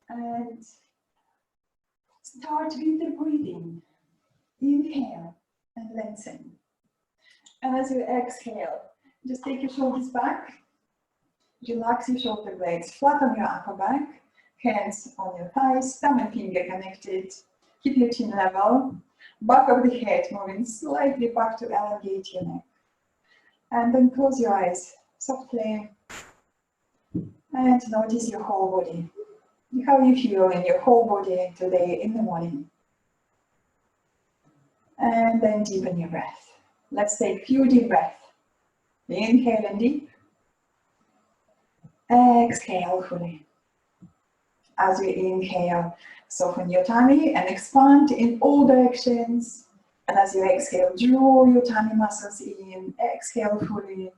And start with the breathing. Inhale and lengthen. And as you exhale, just take your shoulders back. Relax your shoulder blades, flatten your upper back, hands on your thighs, thumb and finger connected. Keep your chin level, back of the head moving slightly back to elongate your neck. And then close your eyes softly and notice your whole body. How you feel in your whole body today in the morning. And then deepen your breath. Let's take a few deep breaths. Inhale and deep. Exhale fully. As you inhale, soften your tummy and expand in all directions. And as you exhale, draw your tummy muscles in. Exhale fully.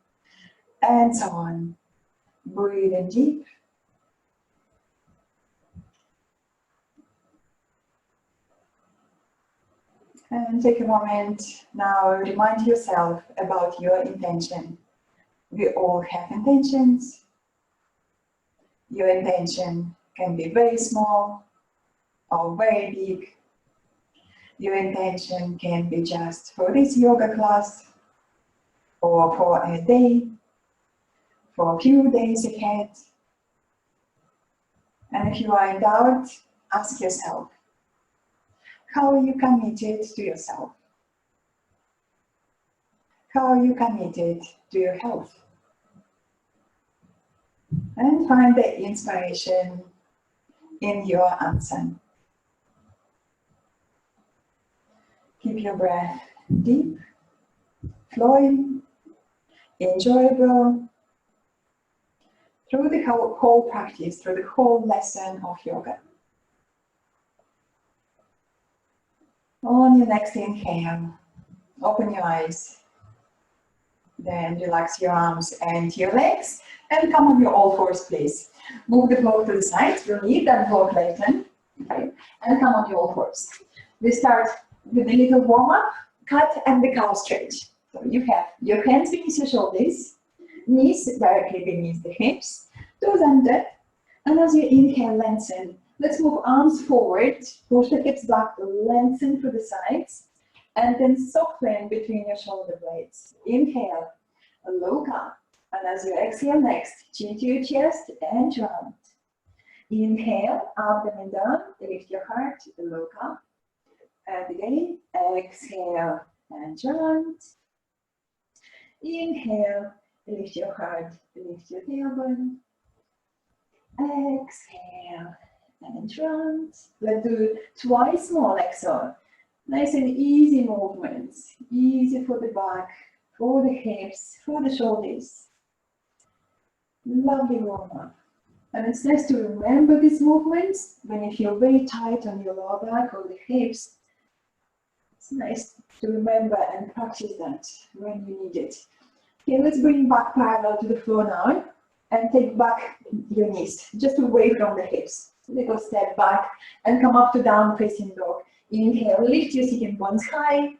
And so on. Breathe in deep. And take a moment now, remind yourself about your intention. We all have intentions. Your intention can be very small or very big. Your intention can be just for this yoga class or for a day, for a few days ahead. And if you are in doubt, ask yourself, how are you committed to yourself? How are you committed to your health? And find the inspiration in your answer. Keep your breath deep, flowing, enjoyable, through the whole practice, through the whole lesson of yoga. On your next inhale, open your eyes. Then relax your arms and your legs and come on your all fours, please. Move the floor to the side, you'll need that floor later. Okay. And come on your all fours. We start with a little warm-up, cat and the cow stretch. So you have your hands beneath your shoulders, knees directly beneath the hips, toes under, and as you inhale, lengthen. Let's move arms forward, push the hips back, lengthen through the sides, and then soften between your shoulder blades. Inhale, a low cut, and as you exhale next, chin to your chest and round. Inhale, abdomen down, lift your heart, a low cut, and again, exhale and round. Inhale, lift your heart, lift your tailbone. Exhale and round. Let's do twice more like so. Nice and easy movements. Easy for the back, for the hips, for the shoulders. Lovely warm-up. And it's nice to remember these movements when you feel very tight on your lower back or the hips. It's nice to remember and practice that when you need it. Okay, let's bring back parallel to the floor now and take back your knees, just away from the hips. Little step back and come up to down facing dog. Inhale, lift your sitting bones high,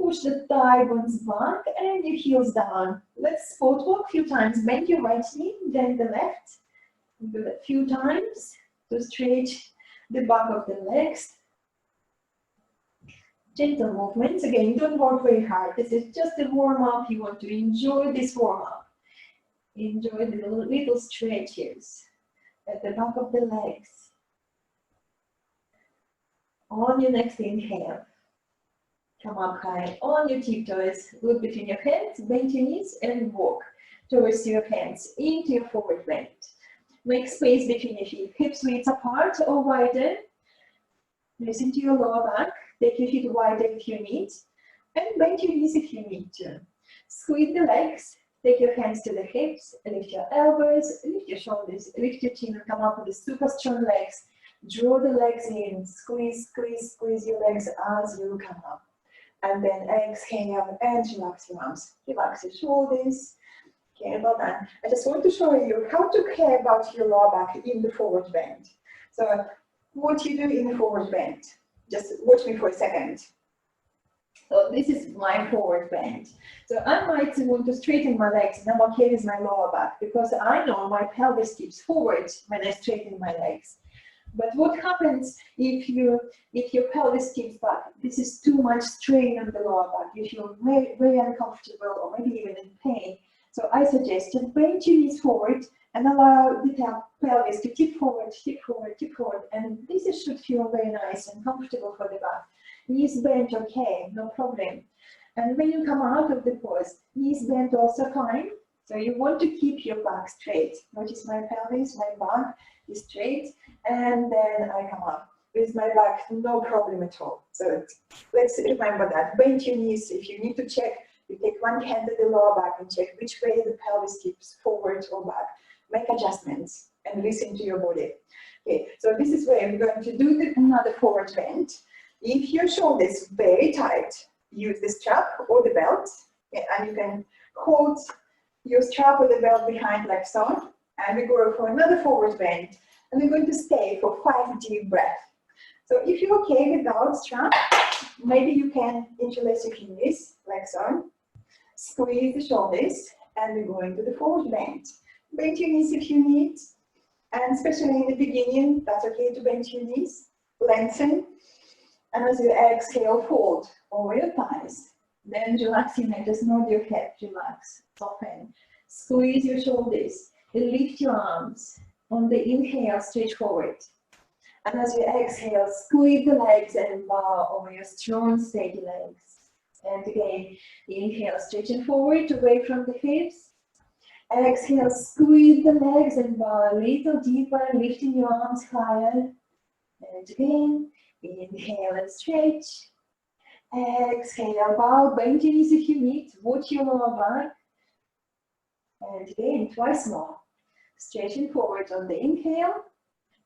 push the thigh bones back and your heels down. Let's spot walk a few times. Bend your right knee, then the left. Do that a few times to stretch the back of the legs. Gentle movements. Again, don't work very hard. This is just a warm-up. You want to enjoy this warm-up. Enjoy the little stretches at the back of the legs. On your next inhale, come up high on your tiptoes, look between your hands, bend your knees and walk towards your hands into your forward bend. Make space between your feet, hips width apart or wider. Listen to your lower back, take your feet wider if you need, and bend your knees if you need to. Squeeze the legs, take your hands to the hips, lift your elbows, lift your shoulders, lift your chin and come up with the super strong legs. Draw the legs in, squeeze, squeeze, squeeze your legs as you come up. And then exhale and relax your arms. Relax your shoulders. Okay, well done. I just want to show you how to care about your lower back in the forward bend. So what you do in the forward bend, just watch me for a second. So this is my forward bend. So I might want to straighten my legs and I'm okay with my lower back because I know my pelvis tips forward when I straighten my legs. But what happens if your pelvis tips back? This is too much strain on the lower back. You feel very, very uncomfortable or maybe even in pain. So I suggest just bend your knees forward and allow the pelvis to tip forward, tip forward, tip forward. And this should feel very nice and comfortable for the back. Knees bent, okay, no problem. And when you come out of the pose, knees bent also fine. So you want to keep your back straight. Notice my pelvis, my back is straight. And then I come up with my back, no problem at all. So let's remember that. Bend your knees. If you need to check, you take one hand at the lower back and check which way the pelvis tips, forward or back. Make adjustments and listen to your body. Okay, so this is where we're going to do another forward bend. If your shoulder is very tight, use the strap or the belt, okay, and you can hold your strap or the belt behind like so, and we go for another forward bend, and we're going to stay for 5 deep breaths. So if you're okay without strap, maybe you can interlace your fingers like so, squeeze the shoulders, and we're going to the forward bend. Bend your knees if you need, and especially in the beginning, that's okay to bend your knees, lengthen. And as you exhale, fold over your thighs. Then relax your neck, just nod your head, relax, soften. Squeeze your shoulders, lift your arms. On the inhale, stretch forward. And as you exhale, squeeze the legs and bow over your strong, steady legs. And again, inhale, stretching forward, away from the hips. Exhale, squeeze the legs and bow a little deeper, lifting your arms higher. And again, inhale and stretch. Exhale, bow, bend your knees if you need. Watch your lower back. And again, twice more. Stretching forward on the inhale.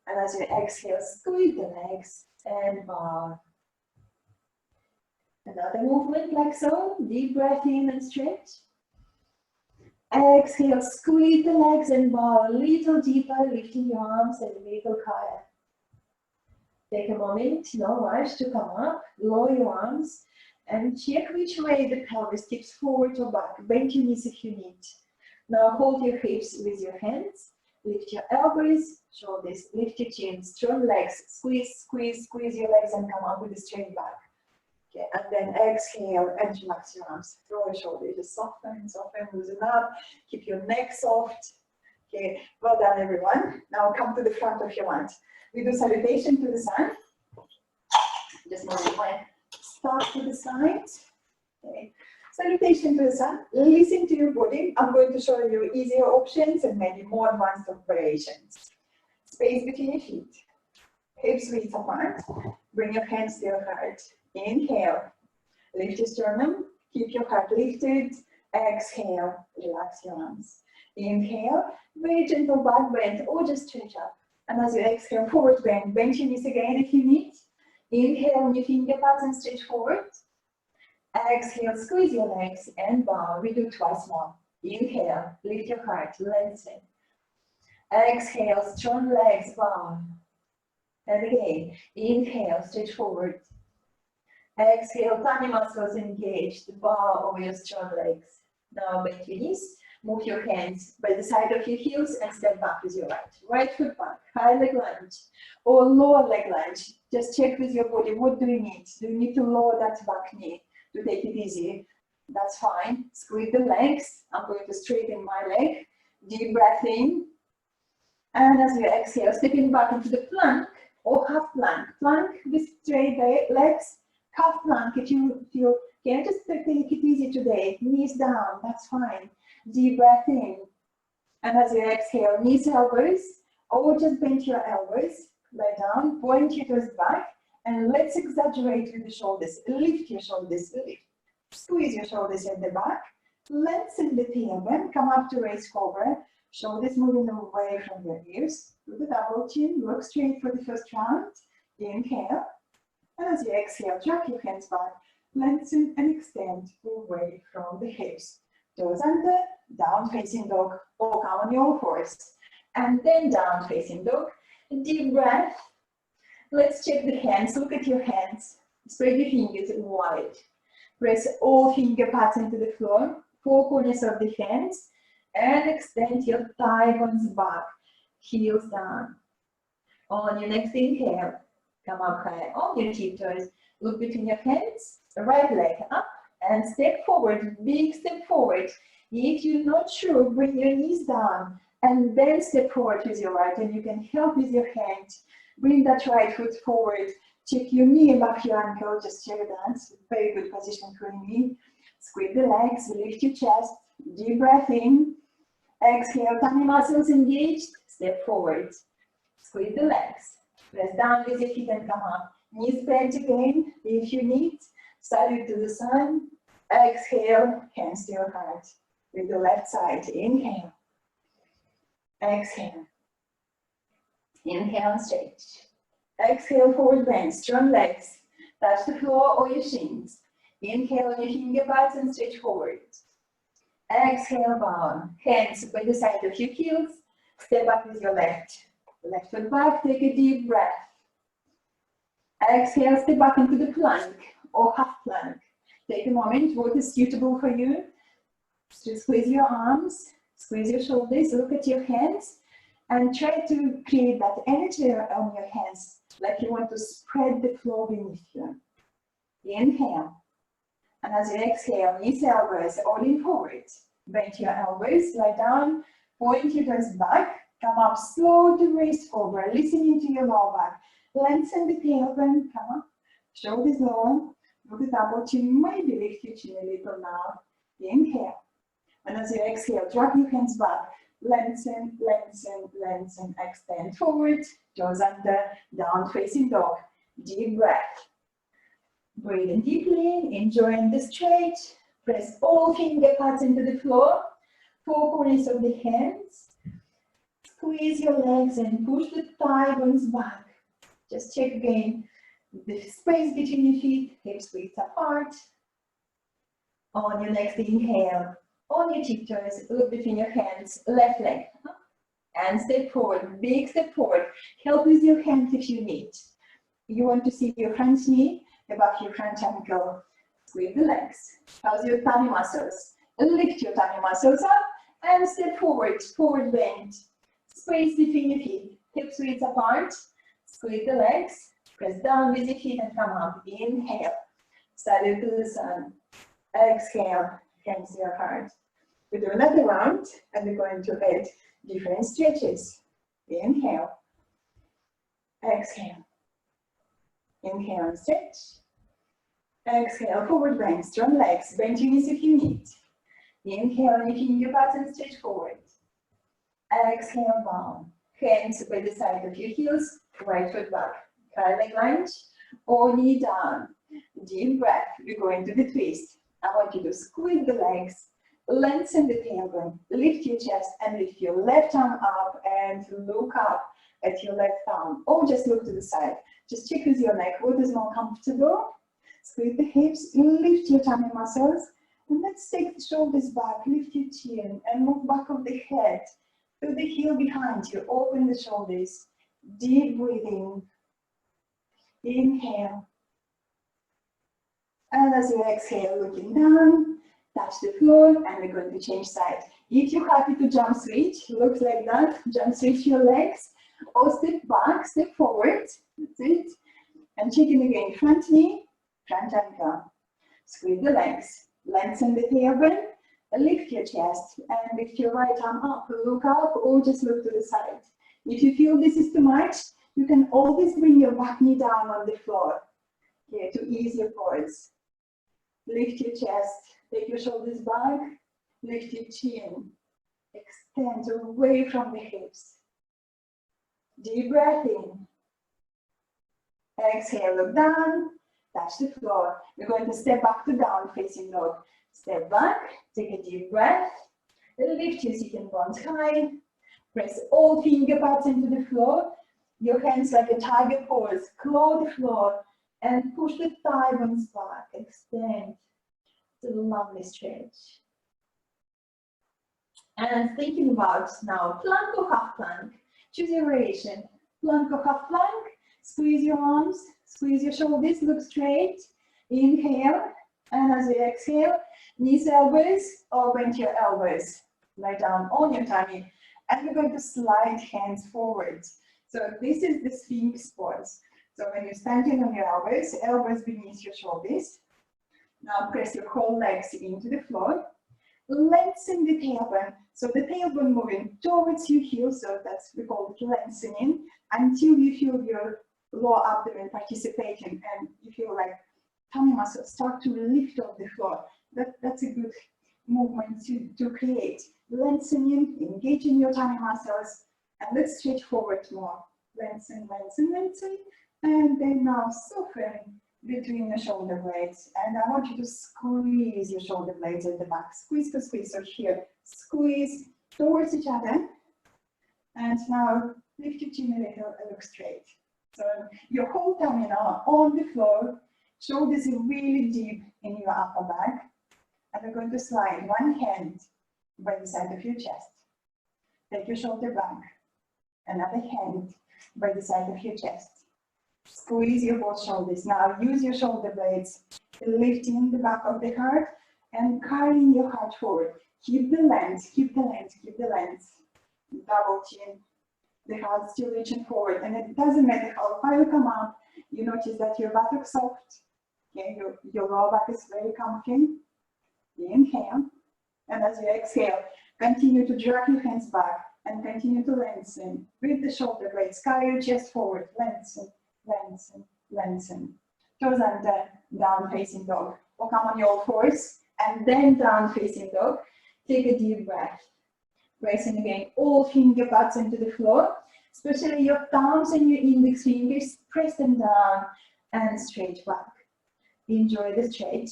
And as you exhale, squeeze the legs and bow. Another movement like so. Deep breath in and stretch. Exhale, squeeze the legs and bow a little deeper, lifting your arms and a little higher. Take a moment, no rush, to come up, lower your arms, and check which way the pelvis tips forward or back. Bend your knees if you need. Now hold your hips with your hands, lift your elbows, shoulders, lift your chin, strong legs, squeeze, squeeze, squeeze your legs and come up with a straight back. Okay, and then exhale and relax your arms, throw your shoulders, just soften, soften, loosen up, keep your neck soft. Okay, well done everyone. Now come to the front of your mat. We do salutation to the sun. Just move my staff to the side. Okay. Salutation to the sun. Listen to your body. I'm going to show you easier options and maybe more advanced variations. Space between your feet. Hips width apart. Bring your hands to your heart. Inhale. Lift your sternum. Keep your heart lifted. Exhale. Relax your arms. Inhale. Very gentle back bend or just stretch up. And as you exhale, forward bend. Bend your knees again if you need. Inhale on your finger pads and stretch forward. Exhale, squeeze your legs and bow. We do twice more. Inhale, lift your heart, lengthen. Exhale, strong legs, bow. And again, inhale, stretch forward. Exhale, tummy muscles engaged, bow over your strong legs. Now bend your knees, move your hands by the side of your heels and step back with your right. Right foot back, high leg lunge or lower leg lunge. Just check with your body, what do you need? Do you need to lower that back knee to take it easy? That's fine. Squeeze the legs. I'm going to straighten my leg. Deep breath in. And as you exhale, stepping back into the plank or half plank. Plank with straight legs. Half plank if you feel, okay, just take it easy today. Knees down, that's fine. Deep breath in. And as you exhale, knees, elbows, or just bend your elbows. Lie down, point your toes back, and let's exaggerate with the shoulders. Lift your shoulders, lift. Squeeze your shoulders at the back. Lengthen the tailbone, come up to raise cobra. Shoulders moving away from your ears. Do the double chin, look straight for the first round. Inhale. And as you exhale, drop your hands back. Lengthen and extend away from the hips. Toes under, down facing dog, or come on your all fours. And then down facing dog. Deep breath. Let's check the hands. Look at your hands. Spread your fingers wide. Press all finger pads into the floor, four corners of the hands, and extend your thigh bones back, heels down. On your next inhale, come up high on your tiptoes, look between your hands, right leg up, and step forward, big step forward. If you're not sure, bring your knees down, and then step forward with your right, and you can help with your hand. Bring that right foot forward, check your knee above your ankle, just check that, very good position for your knee. Squeeze the legs, lift your chest, deep breath in, exhale, tummy muscles engaged, step forward. Squeeze the legs, press down with your feet and come up. Knees bent again, if you need. Salute to the sun. Exhale, hands to your heart. With the left side, inhale. Exhale. Inhale and stretch. Exhale, forward bend, strong legs. Touch the floor or your shins. Inhale on your finger pads and stretch forward. Exhale, bow. Hands by the side of your heels. Step up with your left. Left foot back, take a deep breath. Exhale, step back into the plank or half plank. Take a moment, what is suitable for you. Just squeeze your arms, squeeze your shoulders, look at your hands, and try to create that energy on your hands, like you want to spread the floor beneath you. Inhale. And as you exhale, knees, elbows, all in forward. Bend your elbows, lie down, point your toes back. Come up slow to waist forward, listening to your lower back. Lengthen the tailbone, come up, shoulders lower, look at double chin, maybe lift your chin a little now. Inhale. And as you exhale, drop your hands back. Lengthen, lengthen, lengthen, extend forward, toes under, down facing dog. Deep breath. Breathing deeply, enjoying the stretch. Press all finger pads into the floor, four corners of the hands. Squeeze your legs and push the thigh bones back. Just check again the space between your feet, hips width apart. On your next inhale, on your tiptoes, look between your hands, left leg up, and step forward, big step forward. Help with your hands if you need. You want to see your front knee above your front ankle. Squeeze the legs. How's your tummy muscles? Lift your tummy muscles up and step forward, forward bend. Space between your feet, hips width apart. Squeeze the legs, press down with your feet and come up. Inhale, salute to the sun. Exhale, hands to your heart. We do another round and we're going to add different stretches. Inhale, exhale. Inhale and stretch. Exhale, forward bend, strong legs, bend your knees if you need. Inhale, and your pads and stretch forward. Exhale, bow. Hands by the side of your heels, right foot back. High leg lunge or knee down. Deep breath, we go into the twist. I want you to squeeze the legs, lengthen the tailbone, lift your chest and lift your left arm up and look up at your left arm. Or just look to the side. Just check with your neck what is more comfortable. Squeeze the hips, lift your tummy muscles. And let's take the shoulders back, lift your chin and move back of the head to the heel behind you. Open the shoulders. Deep breathing. Inhale. And as you exhale, looking down, touch the floor, and we're going to change sides. If you're happy to jump switch, looks like that, jump switch your legs, or step back, step forward, that's it. And checking again, front knee, front ankle. Squeeze the legs, lengthen the tailbone, lift your chest, and lift your right arm up, look up, or just look to the side. If you feel this is too much, you can always bring your back knee down on the floor, here to ease your pulse. Lift your chest, take your shoulders back, lift your chin, extend away from the hips. Deep breath in. Exhale, look down, touch the floor. We're going to step back to down facing dog. Step back, take a deep breath, lift your sitting bones high, press all finger pads into the floor, your hands like a tiger pose, claw the floor, and push the thigh bones back, extend. It's a lovely stretch. And thinking about now, plank or half plank. Choose your variation. Plank or half plank, squeeze your arms, squeeze your shoulders, look straight. Inhale, And as you exhale, knees, elbows, or bend your elbows. Lie down on your tummy. And we're going to slide hands forward. So this is the Sphinx pose. So when you're standing on your elbows, elbows beneath your shoulders. Now press your whole legs into the floor. Lengthen the tailbone. So the tailbone moving towards your heels, so that's we call it lengthening, until you feel your lower abdomen participating and you feel like tummy muscles start to lift off the floor. That's a good movement to create. Lengthening, engaging your tummy muscles, and let's stretch forward more. Lengthen, lengthen, lengthen, and then now soften between your shoulder blades. And I want you to squeeze your shoulder blades at the back. Squeeze, squeeze, squeeze. So here, squeeze towards each other. And now lift your chin a little and look straight. So your whole tummy now on the floor. Shoulders are really deep in your upper back. And we're going to slide one hand by the side of your chest. Take your shoulder back. Another hand by the side of your chest. Squeeze your both shoulders. Now use your shoulder blades, lifting the back of the heart and carrying your heart forward. Keep the length, keep the length, keep the length. Double chin. The heart still reaching forward. And it doesn't matter how far you come up, you notice that your buttocks soft. Okay, your lower back is very comfy. Inhale. And as you exhale, continue to drag your hands back and continue to lengthen with the shoulder blades. Carry your chest forward. Lengthen, lengthen, lengthen. Toes under, down facing dog. Or come on your all fours and then down facing dog. Take a deep breath. Pressing again all finger pads into the floor, especially your thumbs and your index fingers. Press them down and straight back. Enjoy the stretch.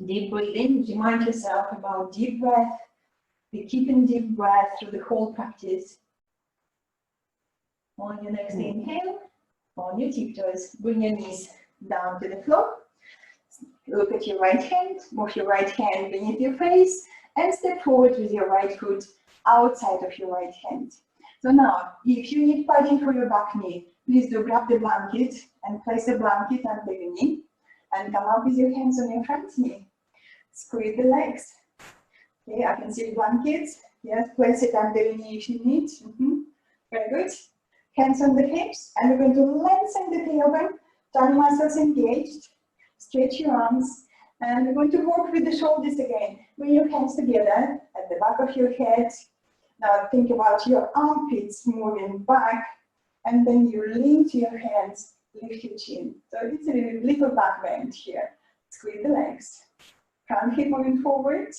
Deep breathing. Remind yourself about deep breath. Be keeping deep breath through the whole practice. On your next inhale, on your tiptoes, bring your knees down to the floor. Look at your right hand, move your right hand beneath your face, and step forward with your right foot outside of your right hand. So now, if you need padding for your back knee, please do grab the blanket and place the blanket under your knee, and come up with your hands on your front knee. Squeeze the legs. Okay, I can see blankets. Yes, place it under your knee if you need. Very good. Hands on the hips, and we're going to lengthen the tailbone, tummy muscles engaged, stretch your arms, and we're going to work with the shoulders again. Bring your hands together at the back of your head. Now think about your armpits moving back, and then you lean to your hands, lift your chin. So it's a little back bend here. Squeeze the legs. Front hip moving forward.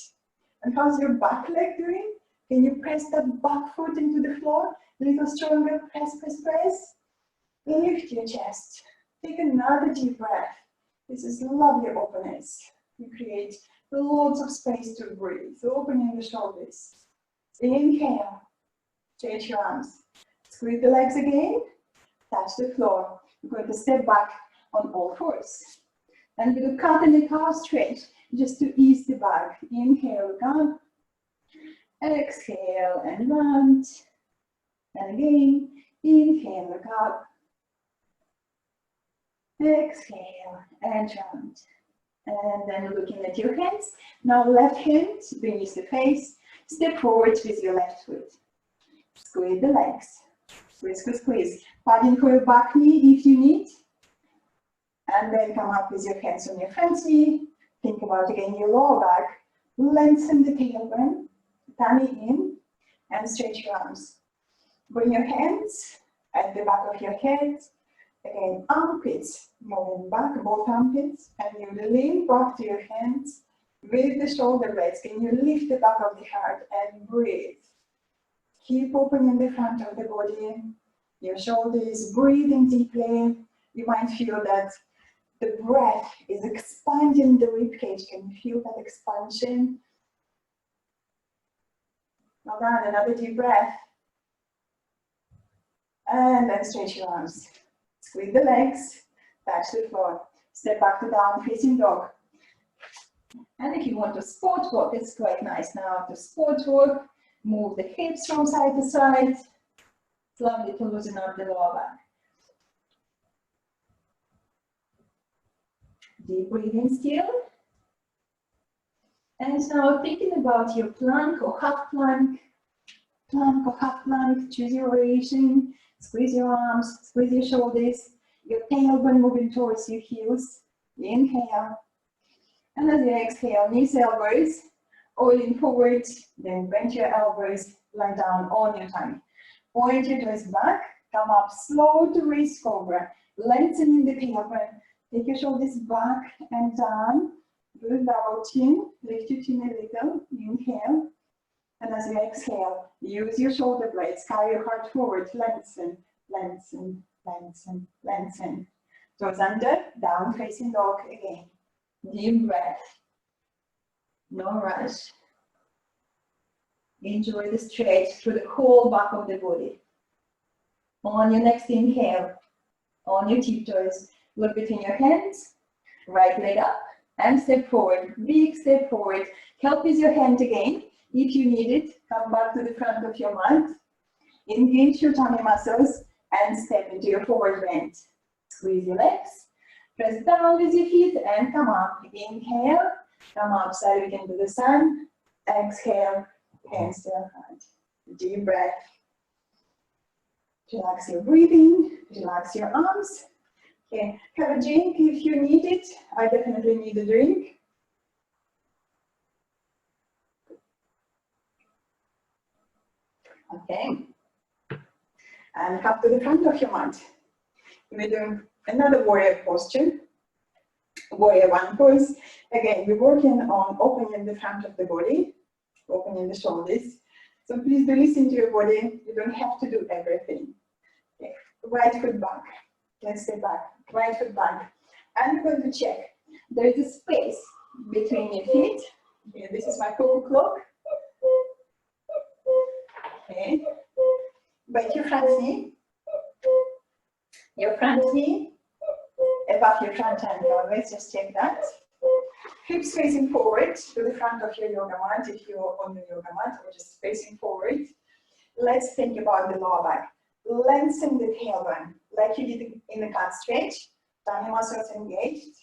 And how's your back leg doing? Can you press that back foot into the floor? A little stronger, press, press, press. Lift your chest. Take another deep breath. This is lovely openness. You create lots of space to breathe, opening the shoulders. Inhale, stretch your arms. Squeeze the legs again, touch the floor. We're going to step back on all fours. And we do cat and a calf stretch, just to ease the back. Inhale, look up. Exhale and round. And again, inhale, look up. Exhale and round. And then looking at your hands. Now left hand beneath the face. Step forward with your left foot. Squeeze the legs. Squeeze, squeeze, squeeze. Padding for your back knee if you need. And then come up with your hands on your front knee. Think about again your lower back. Lengthen the tailbone. Tummy in. And stretch your arms. Bring your hands at the back of your head. Again, armpits moving back, both armpits. And you lean back to your hands with the shoulder blades. Can you lift the back of the heart and breathe? Keep opening the front of the body. Your shoulders, breathing deeply. You might feel that the breath is expanding the ribcage. Can you feel that expansion? Well done, another deep breath. And then stretch your arms. Squeeze the legs, touch the floor. Step back to down facing dog. And if you want to sport walk, it's quite nice now to sport walk. Move the hips from side to side. It's lovely to loosen up the lower back. Deep breathing still. And now thinking about your plank or half plank, choose your variation. Squeeze your arms, squeeze your shoulders, your tailbone moving towards your heels. Inhale. And as you exhale, knees, elbows, all in forward, then bend your elbows, lie down on your tummy. Point your toes back, come up slow to wrist cobra, lengthening the tailbone, take your shoulders back and down, do a double chin, lift your chin a little, inhale, and as you exhale, use your shoulder blades, carry your heart forward, lengthen, lengthen, lengthen, lengthen. Toes under, down facing dog again. Deep breath, no rush. Enjoy the stretch through the whole back of the body. On your next inhale, on your tiptoes, look between your hands, right leg up, and step forward, big step forward. Help with your hand again. If you need it, come back to the front of your mat. Engage your tummy muscles and step into your forward bend. Squeeze your legs. Press down with your feet and come up. Inhale, come up, side into the sun. Exhale, hands to your heart. Deep breath. Relax your breathing, relax your arms. Okay, have a drink if you need it. I definitely need a drink. Okay, and come to the front of your mat. We're doing another warrior posture, warrior one pose. Again, we're working on opening the front of the body, opening the shoulders. So please do listen to your body. You don't have to do everything. Okay. Right foot back. Let's stay back. Right foot back. And we're going to check. There is a space between your feet. Okay, this is my cuckoo clock. Okay. Bend your front knee. Your front knee above your front ankle. Let's just check that. Hips facing forward to the front of your yoga mat if you're on the yoga mat, or just facing forward. Let's think about the lower back. Lengthen the tailbone like you did in the cat stretch. Tummy muscles engaged.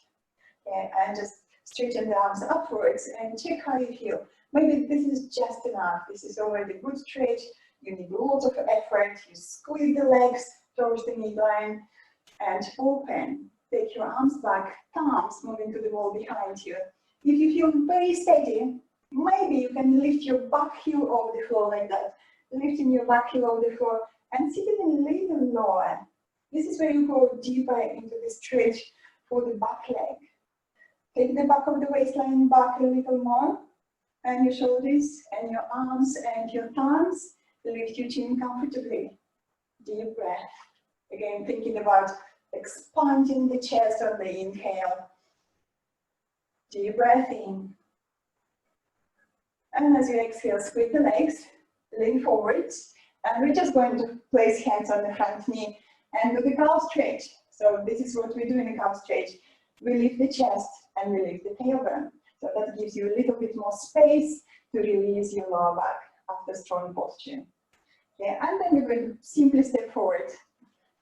Okay, and just straighten the arms upwards and check how you feel. Maybe this is just enough. This is already a good stretch. You need lots of effort. You squeeze the legs towards the midline and open. Take your arms back, thumbs moving to the wall behind you. If you feel very steady, maybe you can lift your back heel over the floor like that. Lifting your back heel over the floor and sitting a little lower. This is where you go deeper into the stretch for the back leg. Take the back of the waistline back a little more, and your shoulders and your arms and your thumbs. Lift your chin comfortably. Deep breath. Again, thinking about expanding the chest on the inhale. Deep breath in. And as you exhale, squeeze the legs, lean forward. And we're just going to place hands on the front knee and do the calf stretch. So this is what we do in a calf stretch. We lift the chest and we lift the tailbone. So that gives you a little bit more space to release your lower back after strong posture. Okay, and then we're going to simply step forward.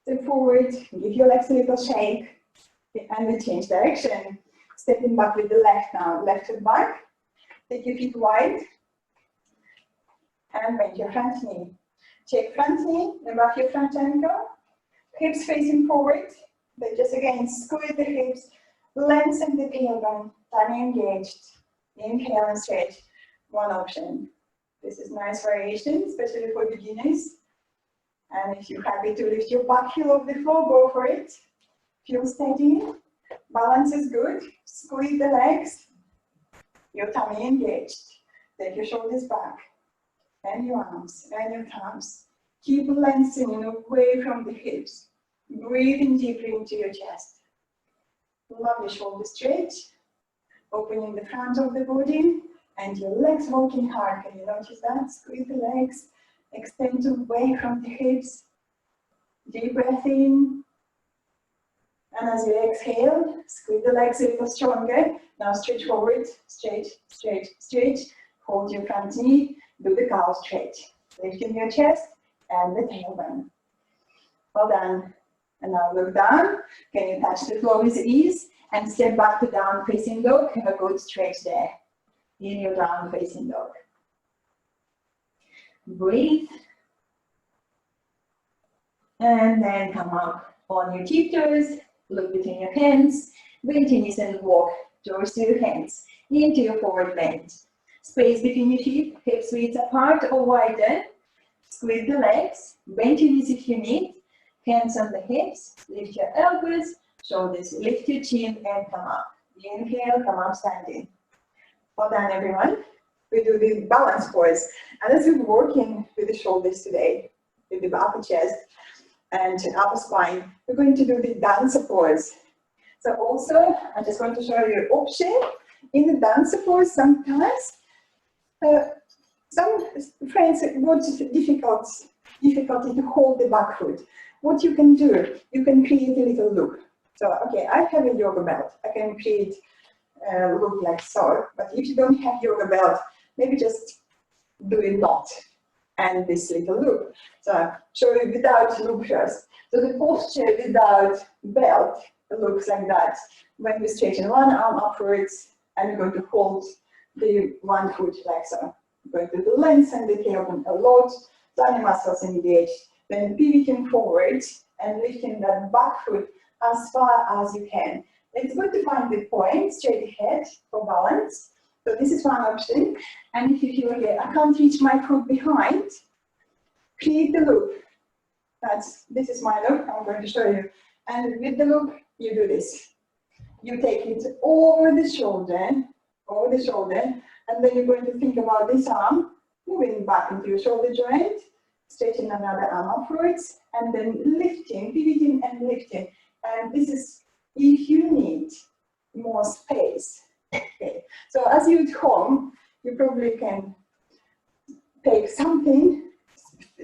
Step forward, give your legs a little shake, okay, and we change direction. Stepping back with the left now, left foot back. Take your feet wide and bend your front knee. Check front knee above your front ankle. Hips facing forward. Then just again squeeze the hips, lengthen the tailbone, tummy engaged. Inhale and stretch. One option. This is nice variation, especially for beginners. And if you're happy to lift your back heel off the floor, go for it. Feel steady. Balance is good. Squeeze the legs. Your tummy engaged. Take your shoulders back. And your arms and your thumbs. Keep lengthening away from the hips. Breathing deeply into your chest. Lovely shoulder stretch. Opening the front of the body. And your legs working hard. Can you notice that? Squeeze the legs. Extend away from the hips. Deep breath in. And as you exhale, squeeze the legs a little stronger. Now stretch forward. Stretch, stretch, stretch. Hold your front knee. Do the cow stretch. Lifting your chest and the tailbone. Well done. And now look down. Can you touch the floor with ease? And step back to down facing dog. Have a good stretch there in your down facing dog. Breathe. And then come up on your tiptoes. Look between your hands. Bend your knees and walk towards your hands into your forward bend. Space between your feet, hips width apart or wider. Squeeze the legs, bend your knees if you need. Hands on the hips, lift your elbows, shoulders, lift your chin and come up. Inhale, come up standing. Well done everyone. We do the balance pose. And as we're working with the shoulders today, with the upper chest and upper spine, we're going to do the dancer pose. So also, I just want to show you an option. In the dancer pose, sometimes some friends got difficulty to hold the back foot. What you can do, you can create a little loop. So, okay, I have a yoga belt. I can create a loop like so. But if you don't have yoga belt, maybe just do a knot and this little loop. So, show you without loop first. So the posture without belt looks like that. When we straighten one arm upwards and we're going to hold the one foot like so. We're going to lengthen the tailbone a lot, tummy muscles engaged, then pivoting forward and lifting that back foot as far as you can. It's good to find the point straight ahead for balance. So this is one option. And if you feel, okay, I can't reach my foot behind, create the loop. This is my loop, I'm going to show you. And with the loop, you do this. You take it over the shoulder, and then you're going to think about this arm, moving back into your shoulder joint, stretching another arm upwards, and then lifting, pivoting and lifting. And this is if you need more space. Okay. So as you're at home, you probably can take something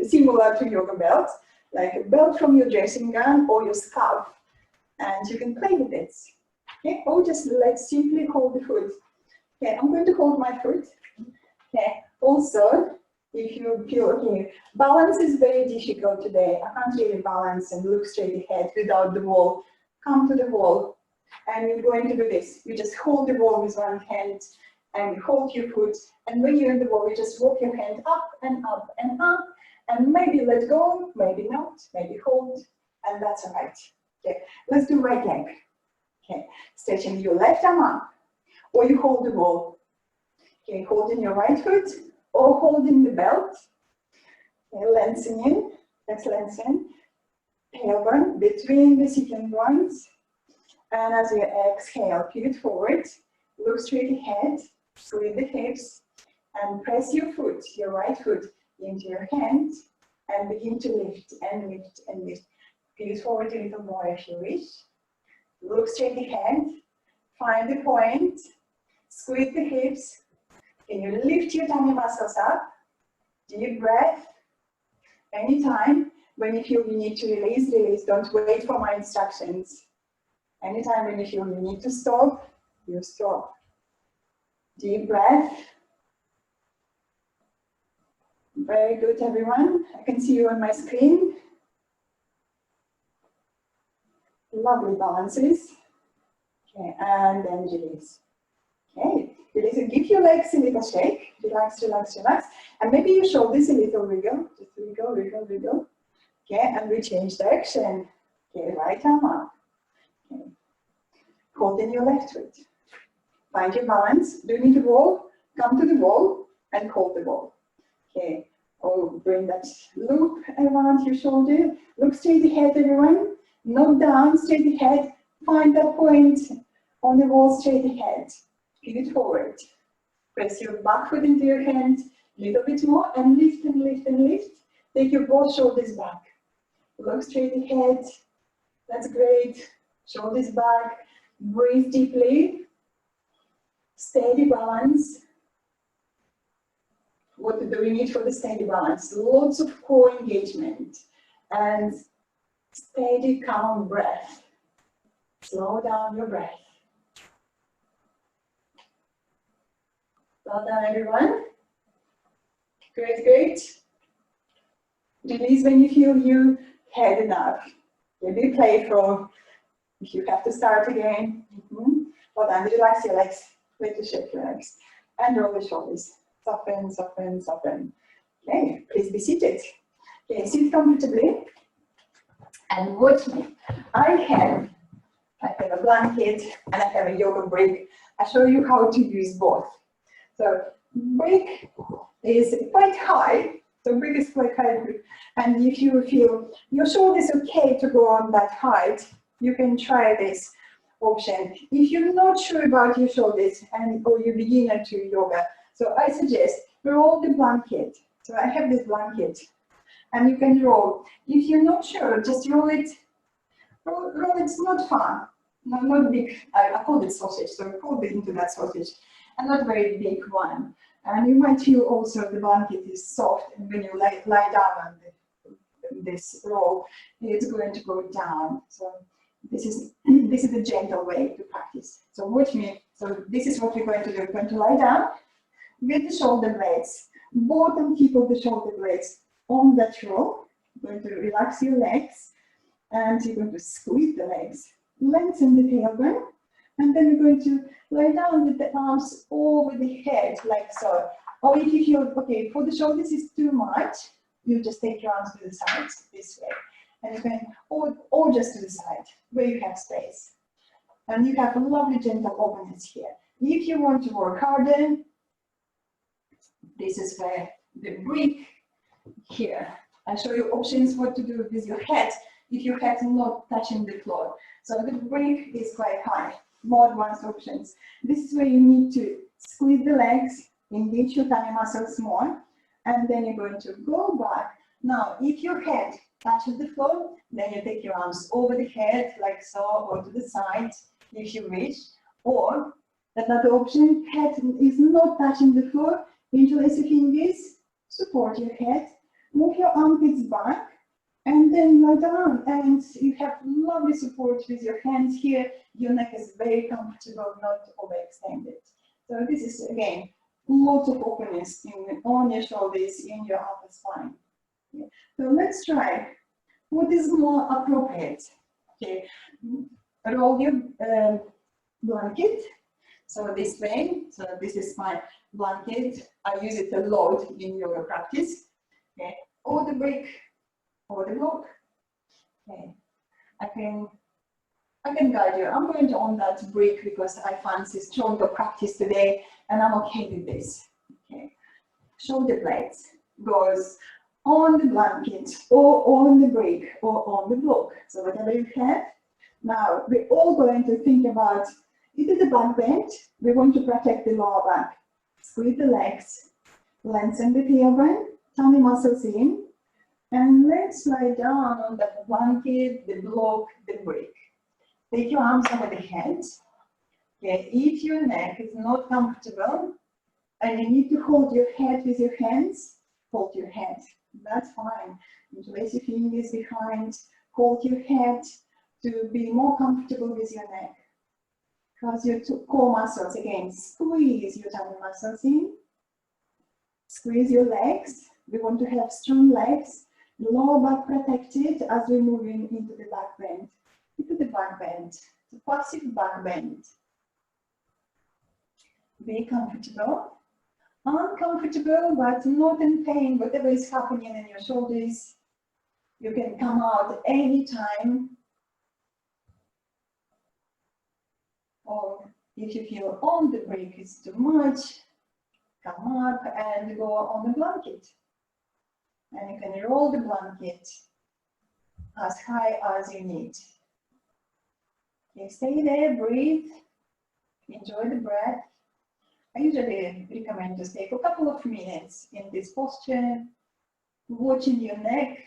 similar to yoga belt, like a belt from your dressing gown or your scarf, and you can play with it. Okay, or just let's simply hold the foot. Okay, I'm going to hold my foot. Okay, also, if you feel, okay, balance is very difficult today. I can't really balance and look straight ahead without the wall. Come to the wall, and you're going to do this. You just hold the wall with one hand, and you hold your foot, and when you're in the wall, you just walk your hand up and up and up, and maybe let go, maybe not, maybe hold, and that's all right. Okay, let's do right leg. Okay, stretching your left arm up, or you hold the wall. Okay, holding your right foot, or holding the belt. Okay, lengthening, let's lengthen. Tailbone between the sitting bones. And as you exhale, pivot forward, look straight ahead, squeeze the hips, and press your foot, your right foot, into your hand, and begin to lift and lift and lift. Pivot forward a little more if you wish. Look straight ahead, find the point, squeeze the hips. Can you lift your tummy muscles up? Deep breath. Anytime when you feel you need to release, release. Don't wait for my instructions. Anytime when you feel you need to stop, you stop. Deep breath. Very good, everyone. I can see you on my screen. Lovely balances. Okay, and then release. Okay, release and give your legs a little shake. Relax, relax, relax. And maybe your shoulders a little wiggle. Just wiggle, wiggle, wiggle. Okay, and we change direction. Okay, right arm up. Okay. Hold in your left foot. Find your balance. Do you need a wall? Come to the wall and hold the wall. Okay. Oh, bring that loop around your shoulder. Look straight ahead, everyone. Not down, straight ahead. Find that point on the wall straight ahead. Pivot forward. Press your back foot into your hand a little bit more and lift and lift and lift. Take your both shoulders back. Look straight ahead. That's great. Shoulders back. Breathe deeply. Steady balance. What do we need for the steady balance? Lots of core engagement and steady, calm breath. Slow down your breath. Well done, everyone. Great, great. Release when you feel you had enough. Be playful. If you have to start again, well then relax your legs, little shake your legs, and roll the shoulders. Soften, soften, soften. Okay, please be seated. Okay, sit comfortably and watch me. I have a blanket and I have a yoga brick. I show you how to use both. So brick is quite high. So brick is quite high, and if you feel your shoulder is okay to go on that height, you can try this option. If you're not sure about your shoulders or you're beginner to yoga, so I suggest roll the blanket. So I have this blanket, and you can roll. If you're not sure, just roll it. Roll it's not fun, not big. I call it sausage, so roll it into that sausage, and not very big one. And you might feel also the blanket is soft, and when you lie down on this roll, it's going to go down. So this is a gentle way to practice. So watch me. So this is what we're going to do. We're going to lie down with the shoulder blades, bottom tip of the shoulder blades on that roll. You're going to relax your legs, and you're going to squeeze the legs, lengthen the tailbone, and then you're going to lie down with the arms over the head, like so. Or if you feel, okay, for the shoulders is too much, you just take your arms to the sides, this way. And you can, or just to the side, where you have space. And you have a lovely gentle openness here. If you want to work harder, this is where the brick here. I show you options what to do with your head if your head is not touching the floor. So the brick is quite high. More advanced options. This is where you need to squeeze the legs, engage your tummy muscles more, and then you're going to go back. Now, if your head touches the floor, then you take your arms over the head, like so, or to the side, if you wish. Or, another option, head is not touching the floor, interlace your fingers, support your head, move your armpits back, and then lie down, and you have lovely support with your hands here. Your neck is very comfortable, not overextended. So this is, again, lots of openness on your shoulders, in your upper spine. Okay. So let's try what is more appropriate. Okay, roll your blanket. So this way, so this is my blanket. I use it a lot in yoga practice. Okay, or the brick, or the block. Okay, I can guide you. I'm going to on that brick because I fancy stronger practice today, and I'm okay with this. Okay, shoulder blades goes on the blanket, or on the brick, or on the block. So whatever you have. Now we're all going to think about either the back bend. We want to protect the lower back. Squeeze the legs, lengthen the tailbone, tummy muscles in. And let's lie down on the blanket, the block, the brick. Take your arms over the head. Okay, if your neck is not comfortable and you need to hold your head with your hands, hold your head. That's fine. Interlace your fingers behind, hold your head to be more comfortable with your neck. Because your two core muscles, again, squeeze your tummy muscles in. Squeeze your legs. We want to have strong legs. Lower back protected as we're moving into the back bend. Into the back bend, the passive back bend. Be comfortable. Uncomfortable, but not in pain. Whatever is happening in your shoulders, you can come out anytime. Or if you feel on the brick is too much, come up and go on the blanket. And you can roll the blanket as high as you need. Okay, stay there, breathe, enjoy the breath. I usually recommend to stay for a couple of minutes in this posture, watching your neck.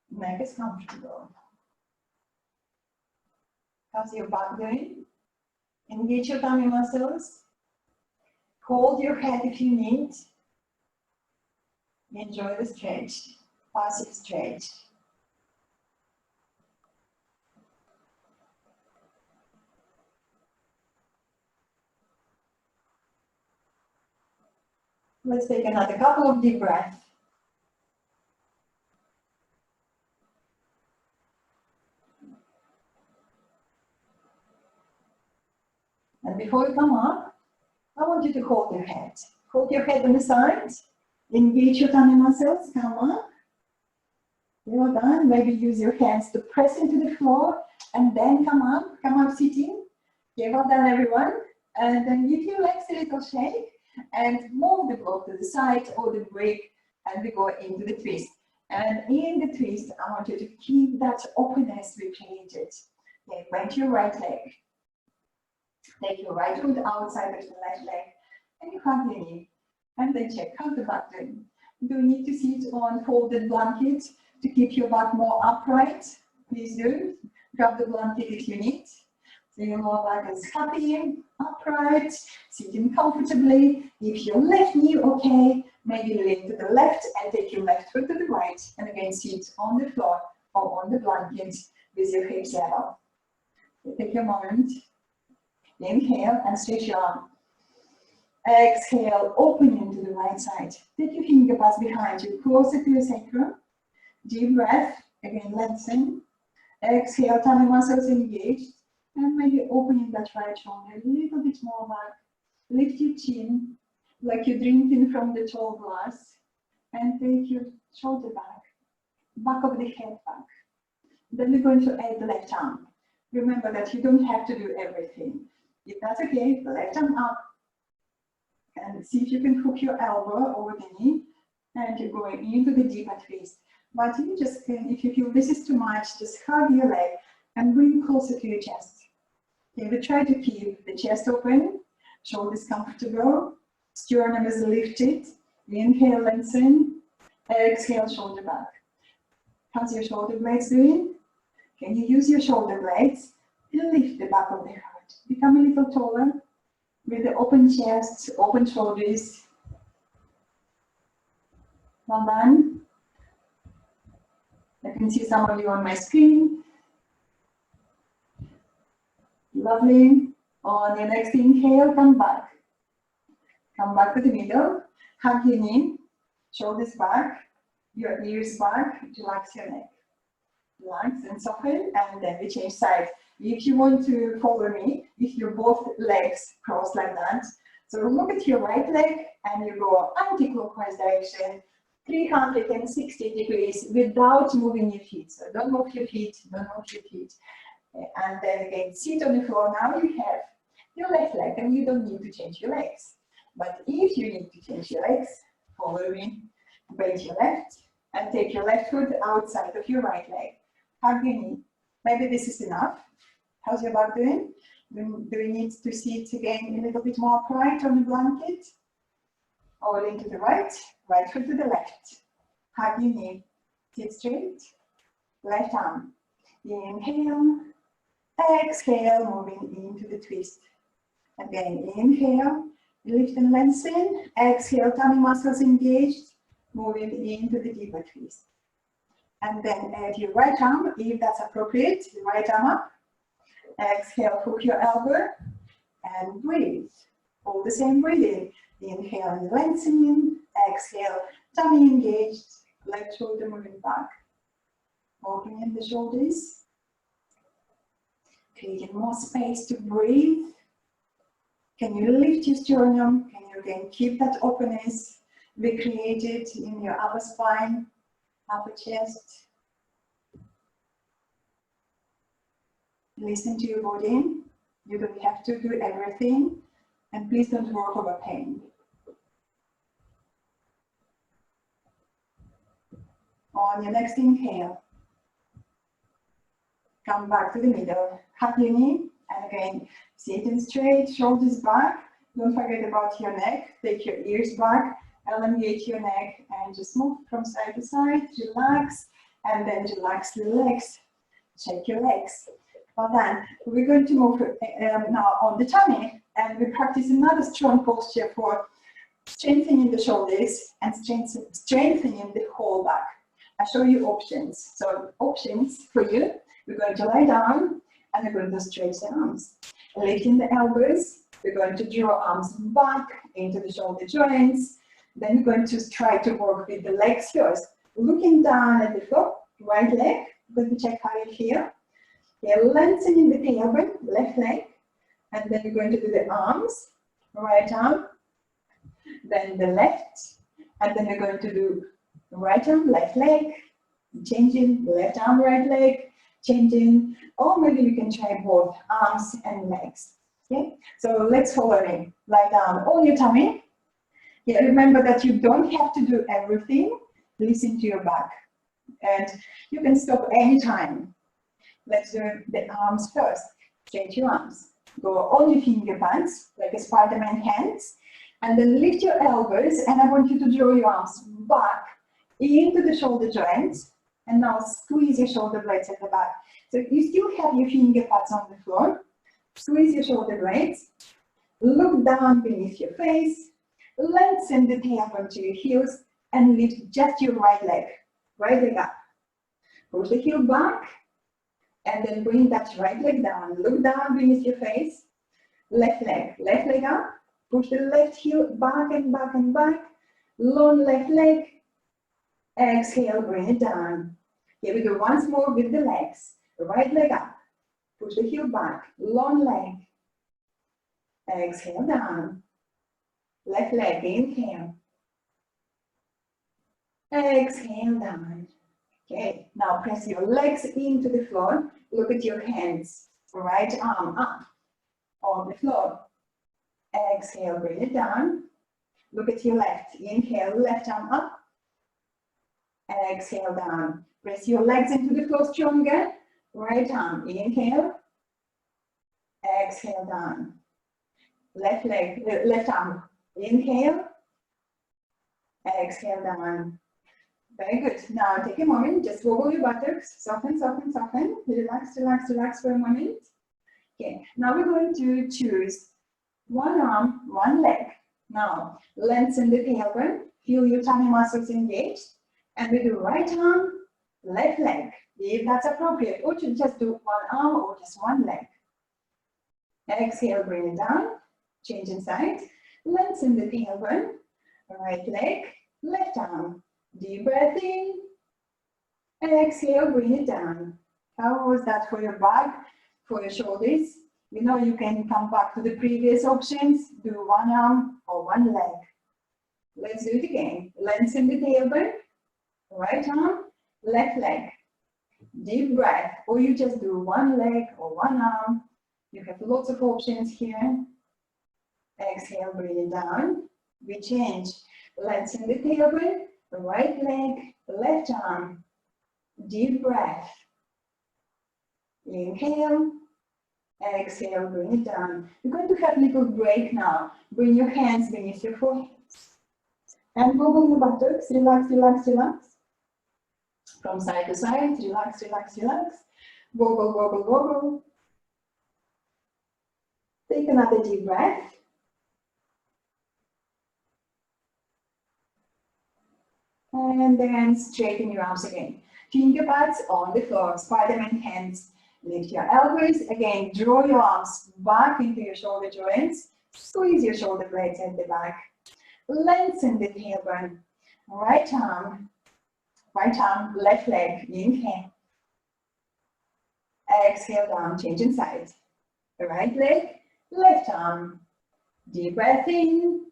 Neck is comfortable. How's your back doing? Engage your tummy muscles. Hold your head if you need. Enjoy the stretch, passive stretch. Let's take another couple of deep breaths. And before you come up, I want you to hold your head. Hold your head on the side. Engage your tummy muscles. Come up. Well done. Maybe use your hands to press into the floor and then come up sitting. Okay, well done everyone. And then give your legs a little shake and move the block to the side or the break, and we go into the twist. And in the twist, I want you to keep that openness we created. Okay, bend your right leg. Take your right foot outside of the left leg and you hug your knee. And then check how the back doing. Do you need to sit on folded blanket to keep your back more upright? Please do. Grab the blanket if you need. So your lower back is happy, upright, sitting comfortably. If your left knee okay, maybe lean to the left and take your left foot to the right. And again, sit on the floor or on the blanket with your hips level. So take your moment. Inhale and stretch your arm. Exhale, open into the right side. Take your finger pads behind you, closer to your sacrum. Deep breath, again lengthen. Exhale, tummy muscles engaged. And maybe opening that right shoulder a little bit more back. Lift your chin, like you're drinking from the tall glass. And take your shoulder back of the head back. Then we're going to add the left arm. Remember that you don't have to do everything. If that's okay, left arm up. And see if you can hook your elbow over the knee. And you're going into the deeper twist. But you just can, if you feel this is too much, just hug your leg and bring closer to your chest. Okay, we try to keep the chest open, shoulders comfortable, sternum is lifted. Inhale, lengthen. Exhale, shoulder back. How's your shoulder blades doing? Can you use your shoulder blades to lift the back of the heart? Become a little taller with the open chest, open shoulders. Well done. I can see some of you on my screen. Lovely. On your next inhale, come back. Come back to the middle. Hug your knee, shoulders back, your ears back, relax your neck. Relax and soften, and then we change sides. If you want to follow me, if your both legs cross like that, so look at your right leg and you go anti-clockwise direction, 360 degrees without moving your feet. So don't move your feet, don't move your feet. And then again, sit on the floor. Now you have your left leg and you don't need to change your legs. But if you need to change your legs, follow me, bend your left and take your left foot outside of your right leg. Hug your knee. Maybe this is enough. How's your back doing? Do we need to sit again a little bit more upright on the blanket? Or lean to the right, right foot to the left. Hug your knee. Sit straight. Left arm. Inhale. Exhale, moving into the twist. Again, inhale, lift and lengthen. Exhale, tummy muscles engaged, moving into the deeper twist. And then add your right arm, if that's appropriate, the right arm up. Exhale, hook your elbow and breathe. All the same breathing. Inhale and lengthening. Exhale, tummy engaged, left shoulder moving back. Opening the shoulders. Creating more space to breathe. Can you lift your sternum? Can you again keep that openness we created in your upper spine, upper chest? Listen to your body. You don't have to do everything. And please don't work over pain. On your next inhale, come back to the middle. Hug your knee, and again, sitting straight, shoulders back. Don't forget about your neck. Take your ears back, elongate your neck, and just move from side to side. Relax, and then relax the legs. Shake your legs. Well done. We're going to move now on the tummy, and we practice another strong posture for strengthening the shoulders and strengthening the whole back. I'll show you options. So options for you. We're going to lie down and we're going to stretch the arms. Lifting the elbows, we're going to draw arms back into the shoulder joints. Then we're going to try to work with the legs first. Looking down at the floor, right leg, going to check how you feel. Okay, lengthening the tailbone, left leg. And then we're going to do the arms, right arm, then the left, and then we're going to do right arm, left leg, changing, left arm, right leg, changing, or maybe we can try both arms and legs. Okay, so let's follow me. Lie down on your tummy. Yeah, remember that you don't have to do everything. Listen to your back, and you can stop anytime. Let's do the arms first. Straight your arms. Go on your finger pads, like a Spider-Man hands, and then lift your elbows, and I want you to draw your arms back into the shoulder joints, and now squeeze your shoulder blades at the back. So you still have your finger pads on the floor. Squeeze your shoulder blades. Look down beneath your face. Lengthen the tailbone to your heels, and lift just your right leg up. Push the heel back, and then bring that right leg down. Look down beneath your face. Left leg up. Push the left heel back and back and back. Long left leg. Exhale, bring it down. Here we go once more with the legs. Right leg up. Push the heel back. Long leg. Exhale down. Left leg, inhale. Exhale down. Okay, now press your legs into the floor. Look at your hands. Right arm up on the floor. Exhale, bring it down. Look at your left. Inhale, left arm up. Exhale down. Press your legs into the floor stronger. Right arm, inhale. Exhale down. Left leg, left arm, inhale. Exhale down. Very good. Now take a moment, just wobble your buttocks, soften, soften, soften. Relax, relax, relax for a moment. Okay, now we're going to choose one arm, one leg. Now lengthen the tailbone, feel your tummy muscles engaged, and we do right arm, left leg, if that's appropriate, or to just do one arm or just one leg. Exhale, bring it down, change in side, lengthen the tailbone, right leg, left arm. Deep breath in, exhale, bring it down. How was that for your back, for your shoulders? You know you can come back to the previous options, do one arm or one leg. Let's do it again. Lengthen the tailbone, right arm, left leg. Deep breath, or you just do one leg or one arm. You have lots of options here. Exhale, bring it down. We change. Lengthen the tailbone. Right leg, left arm, deep breath. Inhale, exhale, bring it down. You're going to have a little break now. Bring your hands beneath your foreheads. And wobble your buttocks, relax, relax, relax. From side to side, relax, relax, relax. Wobble, wobble, wobble. Take another deep breath. And then straighten your arms again. Finger pads on the floor, Spider-Man hands. Lift your elbows. Again, draw your arms back into your shoulder joints. Squeeze your shoulder blades at the back. Lengthen the tailbone. Right arm, left leg. Inhale. Exhale down, change in sides. Right leg, left arm. Deep breath in.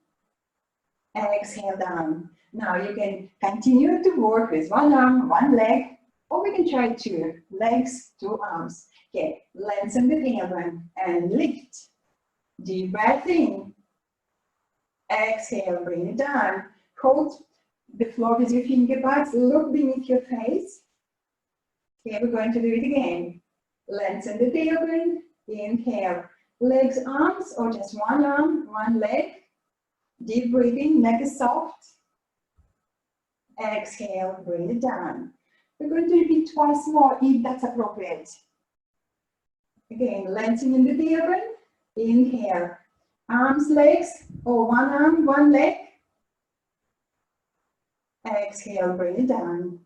Exhale down. Now you can continue to work with one arm, one leg, or we can try two legs, two arms. Okay, lengthen the tailbone and lift. Deep breath in. Exhale, bring it down. Hold the floor with your finger pads, look beneath your face. Okay, we're going to do it again. Lengthen the tailbone, inhale. Legs, arms, or just one arm, one leg. Deep breathing, neck is soft. Exhale, bring it down. We're going to repeat twice more if that's appropriate. Again, lengthening the tailbone. Inhale. Arms, legs, or one arm, one leg. Exhale, bring it down.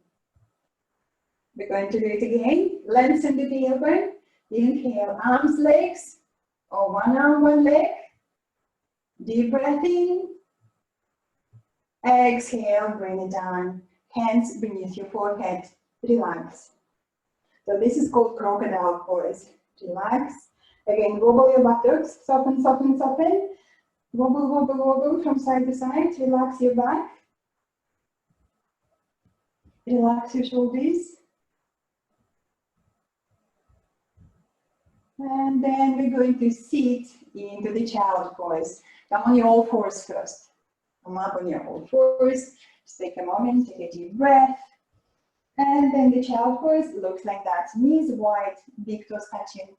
We're going to do it again. Lengthen the tailbone. Inhale, arms, legs, or one arm, one leg. Deep breath in. Exhale, bring it down. Hands beneath your forehead. Relax. So this is called Crocodile Forest. Relax Again, wobble your buttocks, soften, soften, soften. Wobble, wobble, wobble from side to side. Relax your back. Relax your shoulders. And then we're going to sit into the child pose. Come on your all fours first. Come up on your all fours. Just take a moment, take a deep breath. And then the child pose looks like that. Knees wide, big toes touching.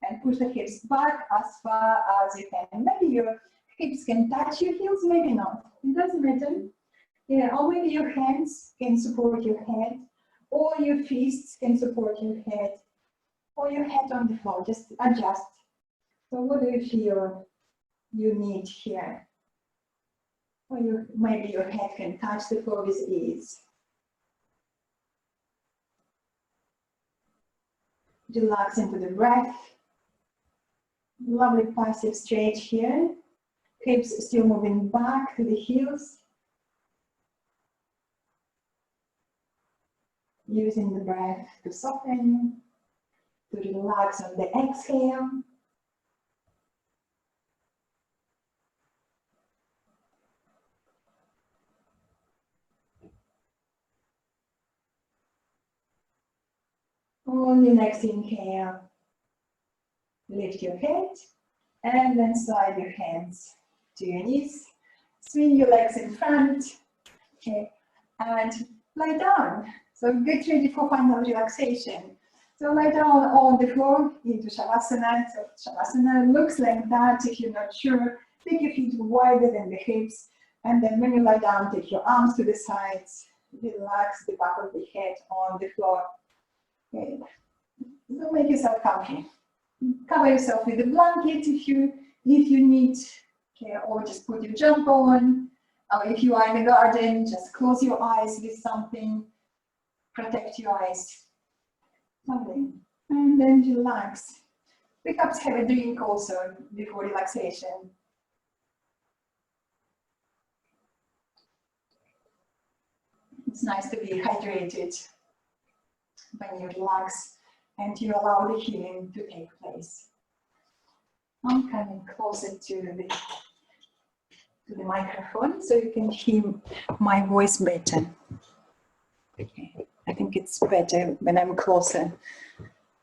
And push the hips back as far as you can. Maybe your hips can touch your heels, maybe not. It doesn't matter. Yeah, or maybe your hands can support your head, or your fists can support your head, or your head on the floor. Just adjust. So what do you feel you need here? Or maybe your head can touch the floor with ease. Relax into the breath. Lovely passive stretch here. Hips still moving back to the heels. Using the breath to soften, to relax on the exhale. On your next inhale, lift your head and then slide your hands to your knees. Swing your legs in front, okay, and lie down. So get ready for final relaxation. So lie down on the floor into Shavasana. So Shavasana looks like that. If you're not sure, take your feet wider than the hips. And then when you lie down, take your arms to the sides. Relax the back of the head on the floor. Okay. So make yourself comfy. Cover yourself with a blanket if you need, okay, or just put your jumper on. Or if you are in the garden, just close your eyes with something. Protect your eyes. Lovely. And then relax. Perhaps have a drink also before relaxation. It's nice to be hydrated when you relax and you allow the healing to take place. I'm coming closer to the microphone so you can hear my voice better. Okay. I think it's better when I'm closer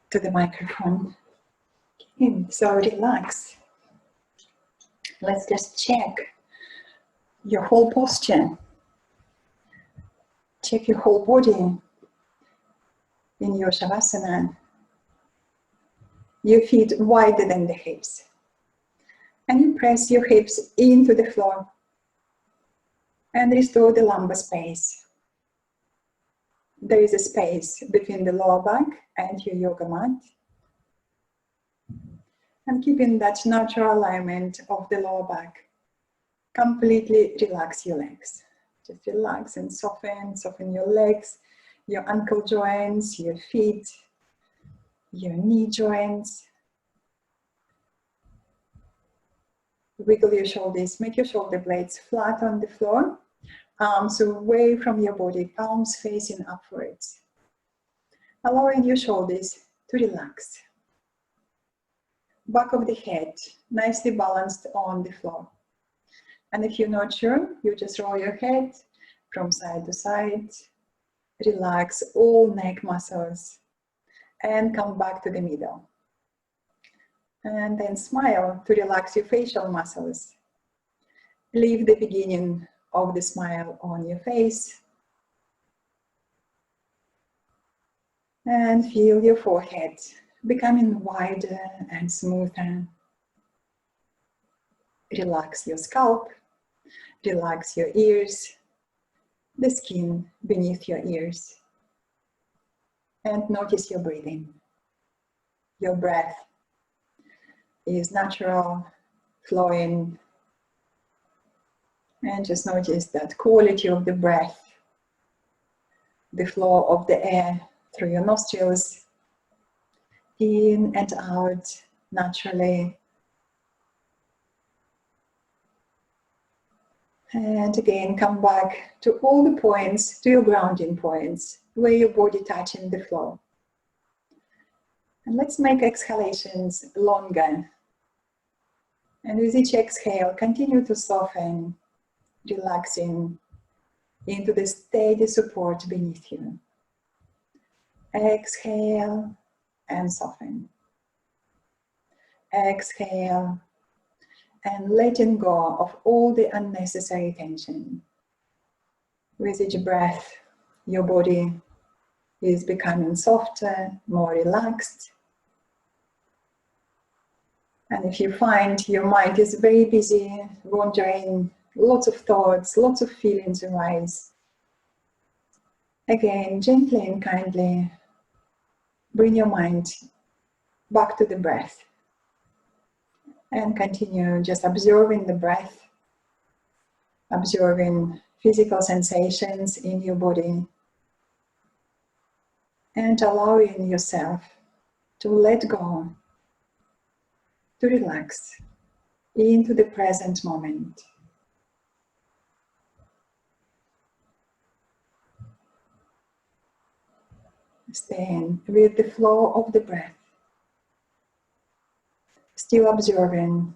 to the microphone. Okay. So relax. Let's just check your whole posture. Check your whole body in your Shavasana. Your feet wider than the hips. And you press your hips into the floor and restore the lumbar space. There is a space between the lower back and your yoga mat. And keeping that natural alignment of the lower back, completely relax your legs. Just relax and soften your legs, your ankle joints, your feet, your knee joints. Wiggle your shoulders, make your shoulder blades flat on the floor. Arms away from your body, palms facing upwards. Allowing your shoulders to relax. Back of the head, nicely balanced on the floor. And if you're not sure, you just roll your head from side to side. Relax all neck muscles and come back to the middle. And then smile to relax your facial muscles. Leave the beginning of the smile on your face. And feel your forehead becoming wider and smoother. Relax your scalp, relax your ears, the skin beneath your ears. And notice your breathing. Your breath is natural, flowing. And just notice that quality of the breath, the flow of the air through your nostrils, in and out naturally. And again, come back to all the points, to your grounding points, where your body touching the floor. And let's make exhalations longer. And with each exhale, continue to soften, relaxing into the steady support beneath you. Exhale and soften. Exhale and letting go of all the unnecessary tension. With each breath, your body is becoming softer, more relaxed. And if you find your mind is very busy, wandering, lots of thoughts, lots of feelings arise, again, gently and kindly, bring your mind back to the breath. And continue just observing the breath, observing physical sensations in your body, and allowing yourself to let go, to relax into the present moment. Staying with the flow of the breath, still observing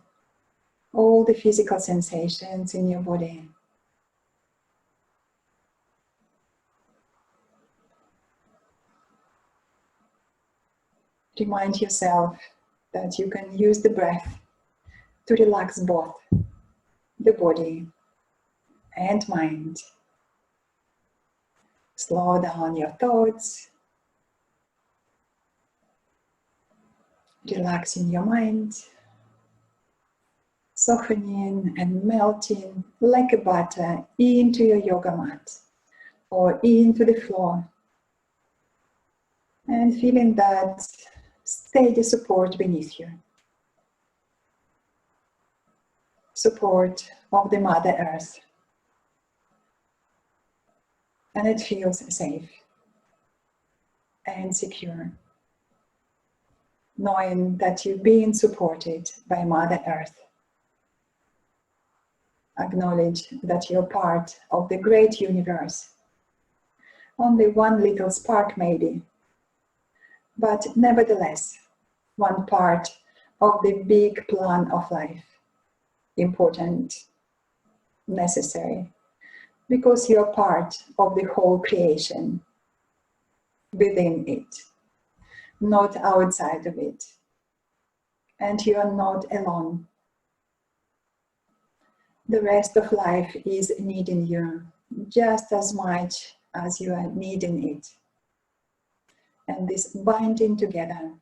all the physical sensations in your body. Remind yourself that you can use the breath to relax both the body and mind. Slow down your thoughts, relaxing your mind, softening and melting like a butter into your yoga mat or into the floor, and feeling that steady support beneath you. Support of the Mother Earth. And it feels safe and secure, knowing that you're being supported by Mother Earth. Acknowledge that you're part of the great universe. Only one little spark maybe, but nevertheless, one part of the big plan of life. Important, necessary, because you're part of the whole creation, within it, not outside of it. And you are not alone. The rest of life is needing you just as much as you are needing it. And this binding together,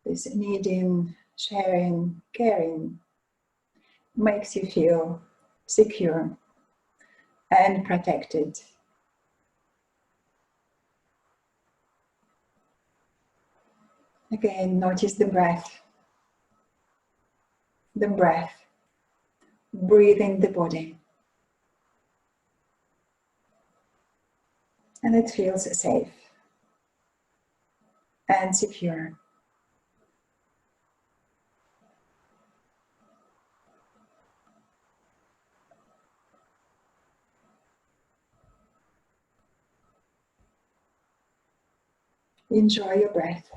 this needing, sharing, caring, makes you feel secure and protected. Again, notice the breath. The breath. Breathing the body. And it feels safe and secure. Enjoy your breath.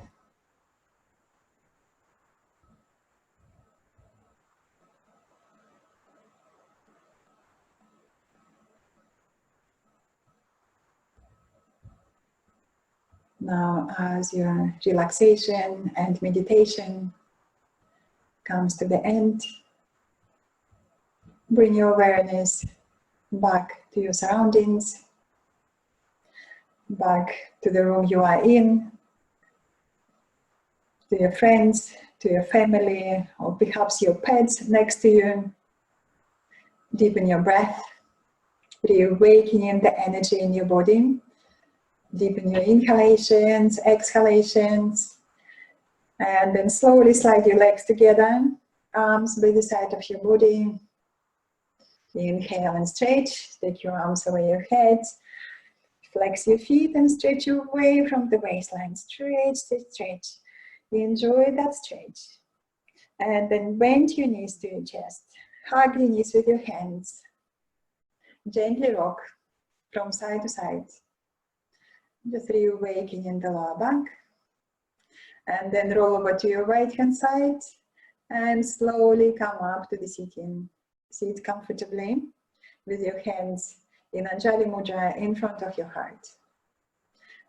Now, as your relaxation and meditation comes to the end, bring your awareness back to your surroundings, back to the room you are in, to your friends, to your family, or perhaps your pets next to you. Deepen your breath, reawakening the energy in your body. Deepen your inhalations, exhalations, and then slowly slide your legs together, arms by the side of your body. Inhale and stretch, take your arms over your head, flex your feet and stretch away from the waistline. Stretch, stretch, stretch. Enjoy that stretch. And then bend your knees to your chest. Hug your knees with your hands. Gently rock from side to side. Just reawakening the lower back. And then roll over to your right hand side and slowly come up to the sitting. Sit comfortably with your hands in Anjali Mudra in front of your heart.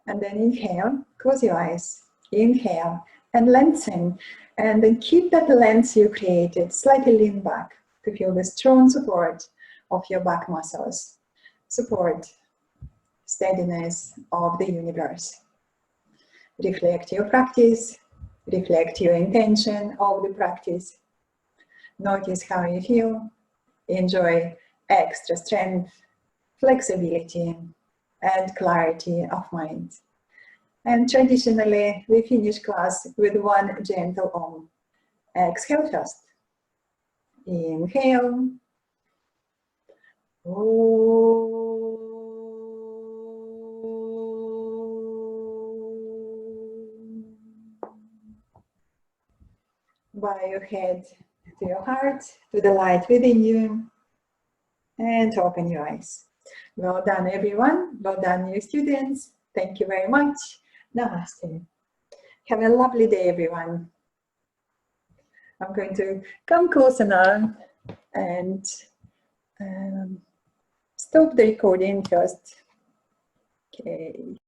And then inhale, close your eyes, inhale and lengthen. And then keep that length you created, slightly lean back to feel the strong support of your back muscles. Support, steadiness of the universe. Reflect your practice, reflect your intention of the practice. Notice how you feel, enjoy extra strength, flexibility, and clarity of mind. And traditionally, we finish class with one gentle Om. Exhale first. Inhale. Om. Bow your head to your heart, to the light within you, and open your eyes. Well done, everyone. Well done, new students. Thank you very much. Namaste. Have a lovely day, everyone. I'm going to come closer now and stop the recording first. Okay.